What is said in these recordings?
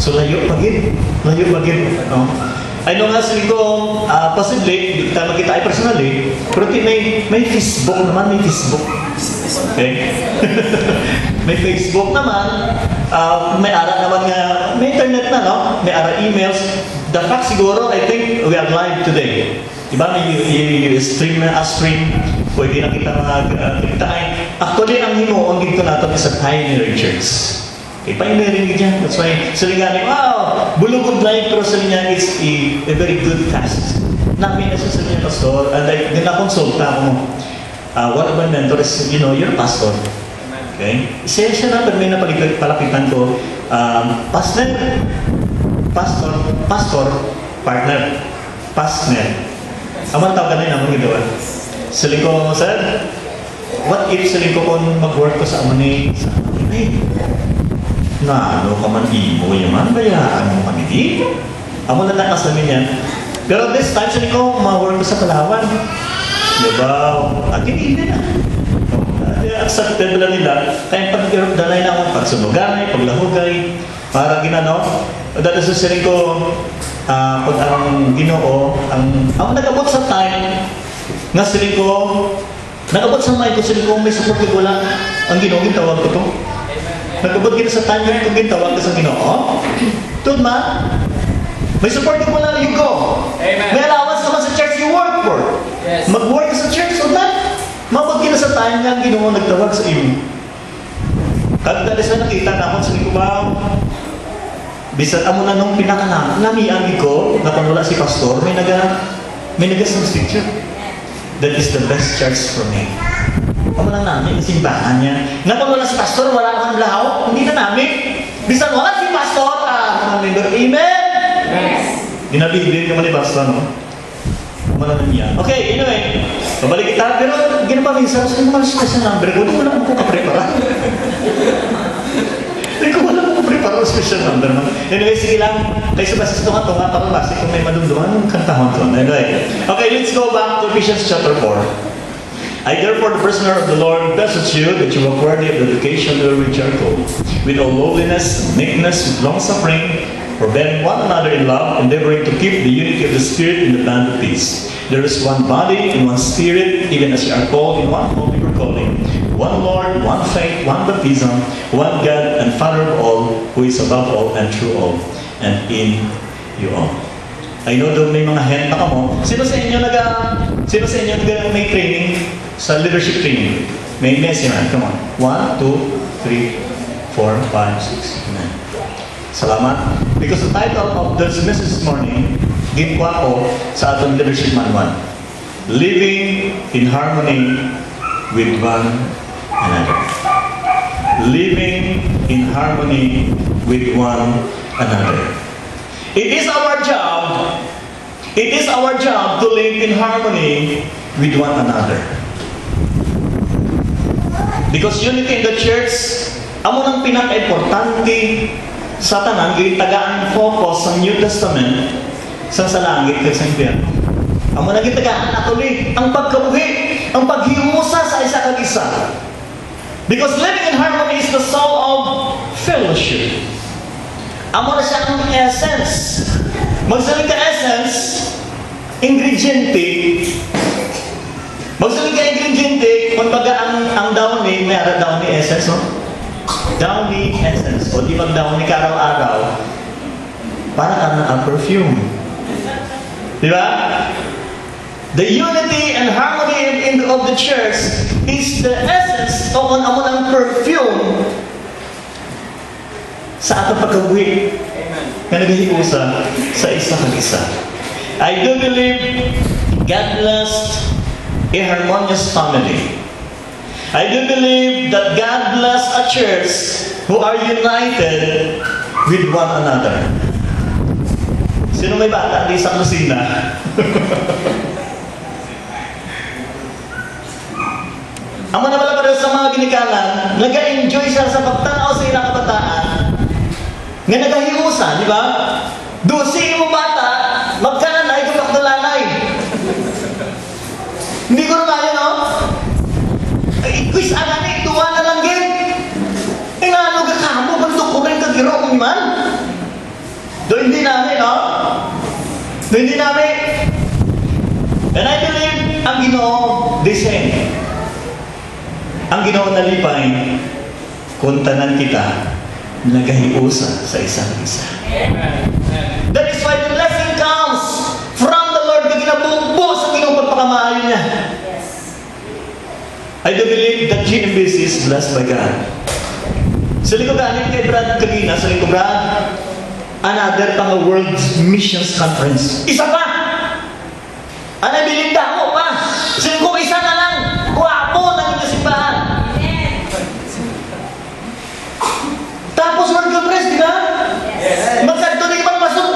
So layo pagin. No? I know nga sila ko, possibly, hindi kita makita ay personally, pero may Facebook naman, may Facebook. Okay? May Facebook naman, may ara naman nga, may internet na, no? May ara emails. The fact siguro, I think we are live today. Diba? May stream na, stream, pwede na kita magkitain. Actually, ang hinuon dito natin is a pioneer church. Okay, pioneering dyan. That's why, sila nga ni, wow, bulugod life, pero sila nga is a very good task. Namin na sa niya, pastor, and like, na-consulta mo. One of my mentors, you know, you're a pastor. Okay? Siya na, pag may napalapitan ko, pastor, partner, pastor. Ang tawag ka na yun, ang ginawa. Sila ko, sir, what if sila ko kung mag-work ko sa amunay, na ano ka man imo yaman, bayaan mo kami dito. Amo na nakasamin yan. Pero this time, sila ko, ma-work ko sa Palawan. Diba? At hindi na. Accepted lang nila. Kaya pag-dalay na akong pagsunugay, paglahugay, para ginano. Dahil sa sila ko, pag ang Ginoo, ang nag-abot sa time, nga sila ko, nag-abot sa mind ko, sila ko, may support ko lang, ang Ginoo, gintawag ko to. Nag-abot kita sa time kung gintawag ka sa Ginoo. Tud ma, may support ko lang, you go. Amen. May allowance naman sa church you work for. Yes. Mag-work ka sa church, so na, mabot kita sa time nga ang Ginoo nagtawag sa iyo. Kagdalis na nakita na ako, sabi ko ba, bisan amo na nung pinakalang, namiagi ko, na kung wala si pastor, may nag-substitute. That is the best church for me. Amo lang namin, yung simbahan niya. Nga kung wala si pastor, wala kang lahaw, hindi na namin. Bisan wala si pastor, member, amen? Yes. Ginabibig naman ni pastor, no? Malaman niya. Okay, anyway, pabalik kita, pero ginapaminsan, saan naman siya sa number ko? Hindi ko lang ako kaprepara. Hindi ko wala akong prepara sa special number mo. Anyway, sige lang. Kayo sa basis tunga-tunga, parang basi kung may madumduman, kantahon to. Anyway. Okay, let's go back to Ephesians chapter 4. I therefore, the prisoner of the Lord, beseech you that you acquire the education which are called, with all lowliness, meekness, with long-suffering, forbearing one another in love, endeavoring to keep the unity of the Spirit in the band of peace. There is one body and one Spirit, even as you are called in one hope you are calling. One Lord, one faith, one baptism, one God and Father of all, who is above all and through all, and in you all. I know doon may mga henta ka mo. Sino sa inyo may training sa leadership training? May message na. Come on. 1, 2, 3, 4, 5, 6, 9. Salamat. Because the title of this message this morning, ginkuha ko sa atong leadership manual. Living in harmony with one another. Living in harmony with one another. It is our job to live in harmony with one another. Because unity in the church, amo nang pinaka-importante sa tanan, gitagaan focus sa New Testament sa langit at sa impyerno. Amo nang gitagaan actually ang pagkabuhi, ang paghiusa sa isa kag isa. Because living in harmony is the soul of fellowship. Amo na siya ang essence. Magsaling ka essence, ingrediente. Magsaling ka ingrediente, kumbaga ang downy, may ara downy essence, no? Downy essence. O di mag-downy ka araw-araw, para ka na ang perfume. Di ba? The unity and harmony of the church is the essence o amo ng perfume sa atong pagkabuhi na naghihiusa sa isa kag isa. I do believe God blessed a harmonious family. I do believe that God blessed a church who are united with one another. Sino may bata di sa kusina? Amo na pala sa mga ginikanan, nag-enjoy siya sa pagtanaw sa ilang kabataan. Nga nagahiusan, di ba? Dusi mo bata, magkananay, kumakdalanay. Hindi ko naman yun, no? Quiz anani, tuwa na lang din. Nga ano ka mo, bandok ko rin kagiro man. Do hindi namin, no? Do hindi namin. And I believe, ang Ginoo, the same. Ang Ginoo nalipay, kung tanan kita, nagahiusa sa isa't isa. That is why the blessing comes from the Lord na ginabugbo sa Ginoo pagpakamahal niya. I do believe that GMBC is blessed by God. Sa lingkod galing kay Brad Kagina, sa lingkod Brad, another pang World Missions Conference. Isa pa! Ano bilin mo pa? Sa lingkod isa na lang, wapo ng simbahan. Tapos World Conference, di ba? Yes. Magkano na ibang pasok?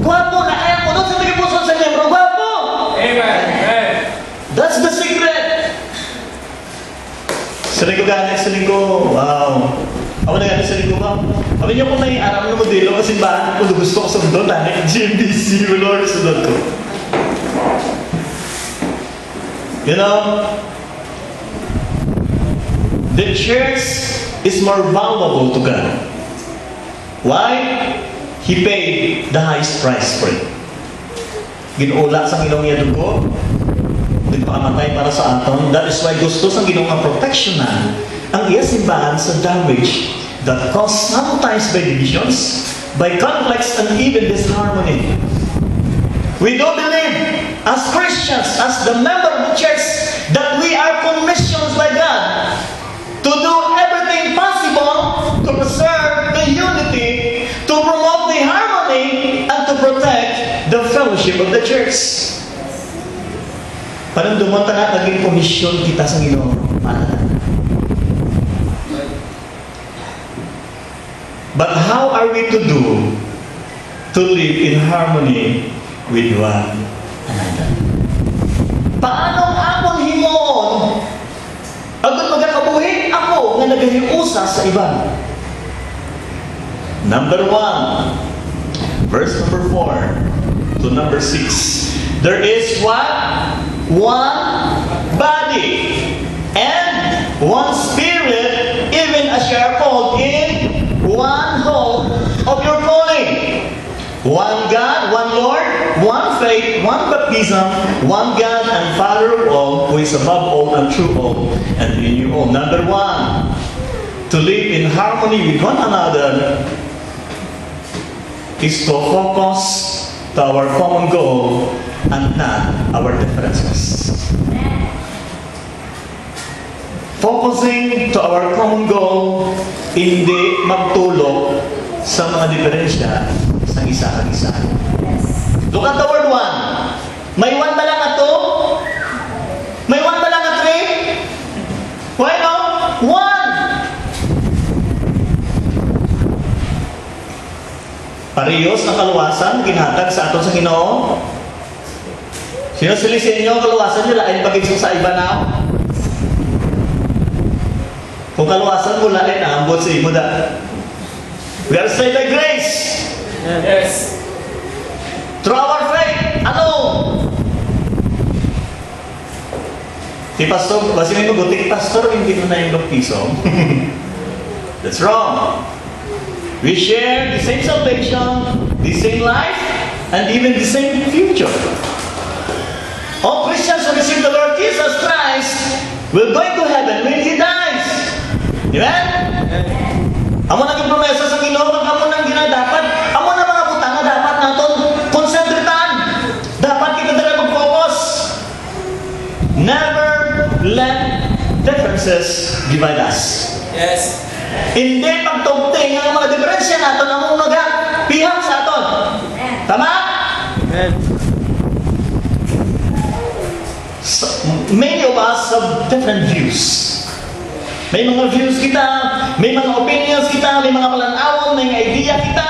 Gwapo na kaya mo doon sa nagipuso sa membro. Gwapo! Amen. That's the secret. Sa lingkod galing, sa lingkod, wow. Ako na gano'n sa lingkod ba? Kami niyo kung may aram na modelo kasi simbahan, kung gusto ko sa mundo, tanik, GMBC, Lord, sunod ko. You know, the church is more valuable to God. Why? He paid the highest price for it. Ginula sa Ginoo niya dugo, nagpakamatay para sa aton. That is why gusto sa Ginoo nga protection na ang iya simbahan sa damage that caused sometimes by divisions, by conflicts, and even disharmony. We do believe, as Christians, as the member of the church, that we are commissioned by God to do everything possible to preserve the unity, to promote the harmony, and to protect the fellowship of the church. Parang dumunta na naging komisyon kita sa Ginoo. But how are we to do to live in harmony with one another? Paano akong himoon agad magkakabuhi ako na nagahiusa sa iba? Number 1, verse number 4 to number 6. There is what? One body and one spirit, even as you are called in one hope of your calling. One God, one Lord, one faith, one baptism, one God and Father of all, who is above all and through all, and in you all. Number 1, to live in harmony with one another is to focus to our common goal and not our differences. Focusing to our common goal, hindi magtulog sa mga diferensya sa isa-isa. Look at the word 1. May 1 ba lang ato? May 1 ba lang at 3? Why no? 1. Parehas ng kaluwasan, ginhatag sa aton sa Ginoo. Sino silisin nyo, kaluwasan nyo, lain pag-isong sa iba na. Kung kaluwasan mo, lain na, ambot sa imo da. We are saved by grace. Yes. Through our faith, alone. Si Pastor, kasi may mabuti, Pastor, hindi mo na yung piso. That's wrong. We share the same salvation, the same life, and even the same future. All Christians who receive the Lord Jesus Christ will go into heaven when He dies. Amen? Amo naging promesa sa Ginoo, amo nang ginadapat, amo na mga butang na dapat naton konsentritan. Dapat kita dala mag-focus. Never let differences divide us. Yes. Hindi pagtugting ang mga diferensya naton ang nagapihak sa aton. Tama? Amen. So, many of us have different views. May mga views kita, may mga opinions kita, may mga palanawon, may mga idea kita.